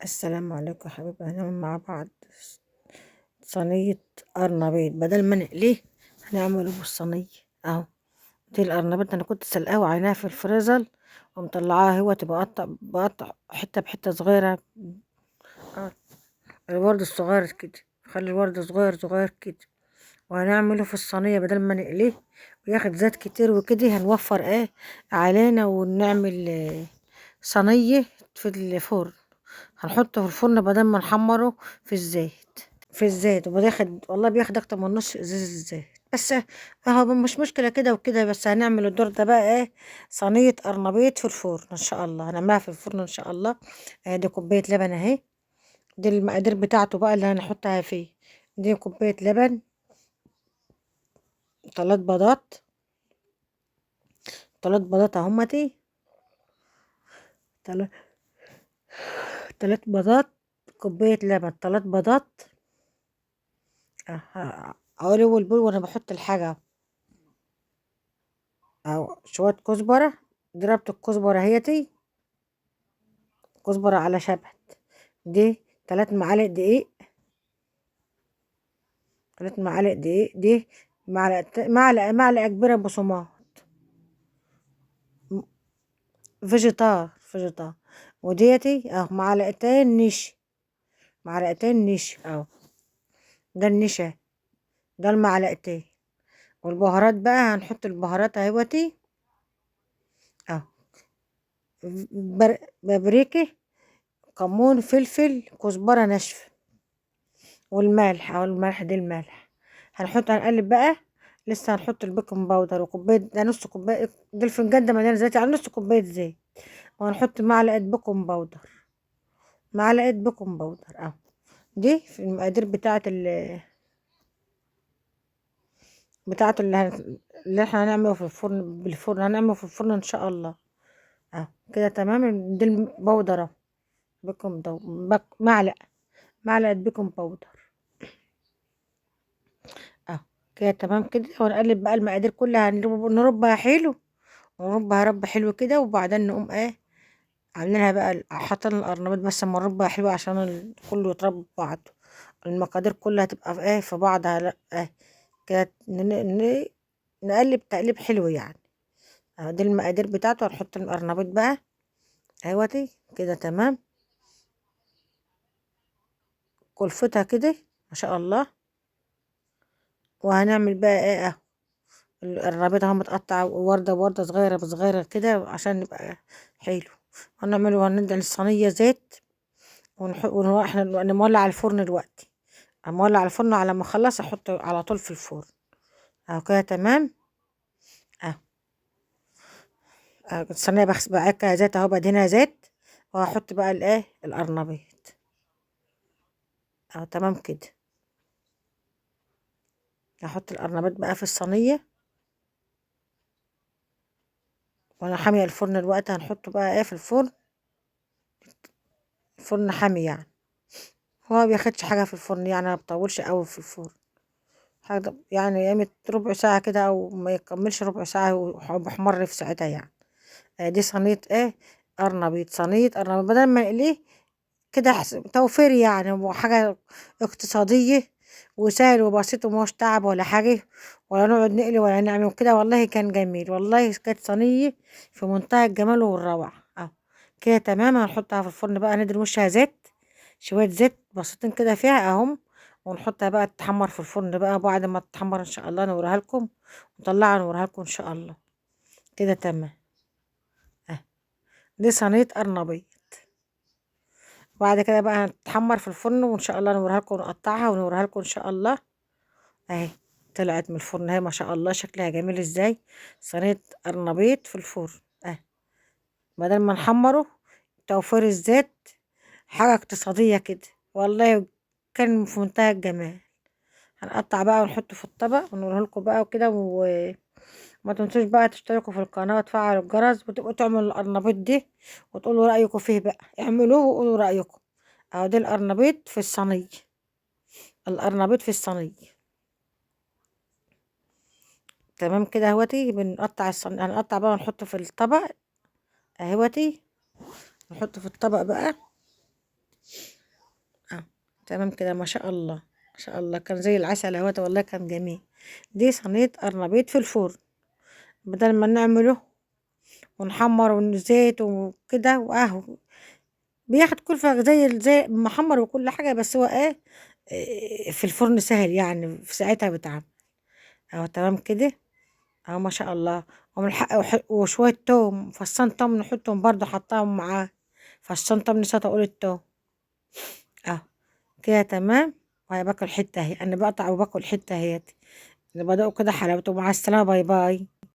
السلام عليكم يا حبيبي، هنعمل مع بعض صينية قرنبيط. بدل ما نقليه هنعمله بالصينية اهو. دي القرنبيط انا كنت سلقاه وعيناها في الفريزر ومطلعاها، هو تبقى بقطع حتة بحتة صغيرة. اه، الورد الصغير كده، خلي الورد صغير صغير كده. وهنعمله في الصينية بدل ما نقليه وياخد زيت كتير وكده، هنوفر علينا ونعمل صينية في الفرن. هنحطه في الفرن بدل ما نحمره في الزيت. وبياخد والله بياخد اكتر من نص ازاز الزيت بس. اهو مش مشكلة كده وكده، بس هنعمل الدور ده بقى صينية قرنبيط في الفرن ان شاء الله. هنعملها في الفرن ان شاء الله. دي كوباية لبن اهي. دي المقادير بتاعته بقى اللي هنحطها فيه. دي كوباية لبن، 3 بيضات. 3 بيضات اهمتي. تلات 3 بيضات. كوباية لبن، 3 بيضات. اقول والبول وانا بحط الحاجة. أو شوية كزبرة. ضربت الكزبرة اهيتي. كزبرة على شبت. دي 3 معالق دقيق. 3 معالق دقيق دي. معلقة كبيرة بصمات. م- فيجيتار. وديتي اهو معلقتين نشا. معلقتين نشا اهو. ده النشا. ده المعلقتين. والبهارات بقى هنحط البهارات اهوتي اهو. بابريكا، كمون، فلفل، كزبرة ناشفة. والملح، او الملح دي الملح. هنقلب بقى. لسه هنحط البيكنج باودر وكوبايه، ده نص كوبايه. ده الفنجان ده مليان زيت، يعني نص كوبايه زيت. وهنحط معلقه بيكنج باودر. معلقه بيكنج باودر اهو. دي في المقادير اللي احنا هنعمله في الفرن. بالفرن هنعمله في الفرن ان شاء الله. اهو كده تمام. دي الباودر اهو. بيكنج باودر معلقه بيكنج باودر اهو. كده تمام كده. ونقلب بقى المقادير كلها، نربها حلو. ونربها رب حلو كده، وبعدين نقوم عاملينها بقى، حاطين القرنبيط بس اما نربها حلو عشان كله يتربى في بعضه. المقادير كلها تبقى في في بعضها. لا كده نقلب تقليب حلو يعني. اهو دي المقادير بتاعته. هنحط القرنبيط بقى اهوتي كده تمام. كلفتها كده ما شاء الله. وهنعمل بقى اهو. القرنبيط اهو متقطع وردة بوردة، صغيرة بصغيرة كده عشان يبقى حلو. هنعمله، هندهن الصينية زيت. احنا نولع الفرن دلوقتي. مولع الفرن، على ما اخلص احطه على طول في الفرن. اهو كده تمام. اهو. الصينية بغسل بعكها زيت اهو، بدهنها زيت. وهحط بقى القرنبيط. اهو تمام كده. هحط القرنبيط بقى في الصينية. وانا حامية الفرن دلوقتي، هنحطه بقى في الفرن. الفرن حامي يعني. هو ما بياخدش حاجة في الفرن يعني، ما بطولش قوي في الفرن. حاجة يعني قيمة ربع ساعة كده، او ما يكملش ربع ساعة وبحمر في ساعتها يعني. دي صينية قرنبيط. صينية قرنبيط بدل ما نقليه كده، توفير يعني، وحاجة اقتصادية. وسهل وبسيط، ومش تعب ولا حاجة. ولا نقعد نقلي ولا نعمل كده. والله كان جميل، والله كانت صينية في منتهى الجمال والروعة اهو. كده تمام. هنحطها في الفرن بقى، ندهن وشها زيت. شوية زيت بسيطين كده فيها اهم. ونحطها بقى تتحمر في الفرن بقى. بعد ما تتحمر ان شاء الله نوريها لكم. نطلعها نوريها لكم ان شاء الله. كده تمام. اه، دي صينية قرنبيط. بعد كده بقى هتتحمر في الفرن، وان شاء الله نوريها لكم ونقطعها ونوريها لكم ان شاء الله. اهي طلعت من الفرن اهي، ما شاء الله شكلها جميل ازاي. صينية قرنبيط في الفرن اهي. بدل ما نحمره، توفير الزيت، حاجة اقتصادية كده والله. كان في منتهى الجمال. هنقطع بقى ونحطه في الطبق ونوريه لكم بقى وكده. وما تنسوش بقى تشتركوا في القناة وتفعلوا الجرس، وتبقوا تعملوا القرنبيط دي وتقولوا رأيكم فيه بقى. اعملوه وقولوا رأيكم. اهو دي القرنبيط في الصينية. القرنبيط في الصينية. تمام كده اهوتي. بنقطع هنقطع بقى ونحطه في الطبق اهوتي. نحطه في الطبق بقى. تمام كده، ما شاء الله، ما شاء الله، كان زي العسل اهوت، والله كان جميل. دي صينية قرنبيط في الفرن، بدل ما نعمله ونحمر زيت وكده وقهوة، بياخد كلفة زي محمر وكل حاجة، بس هو ايه، في الفرن سهل يعني، في ساعتها بتعمل اهو. تمام كده اهو، ما شاء الله. وشوية توم، فصان توم نحطهم برضه، حطاهم معاه فصان توم، نسيت اقول التوم اهو. كده تمام. وأنا باكل حتة اهي، انا بقطع وباكل حتة اهيت. انا بدوق كده حلاوته، مع السلامة، باي باي.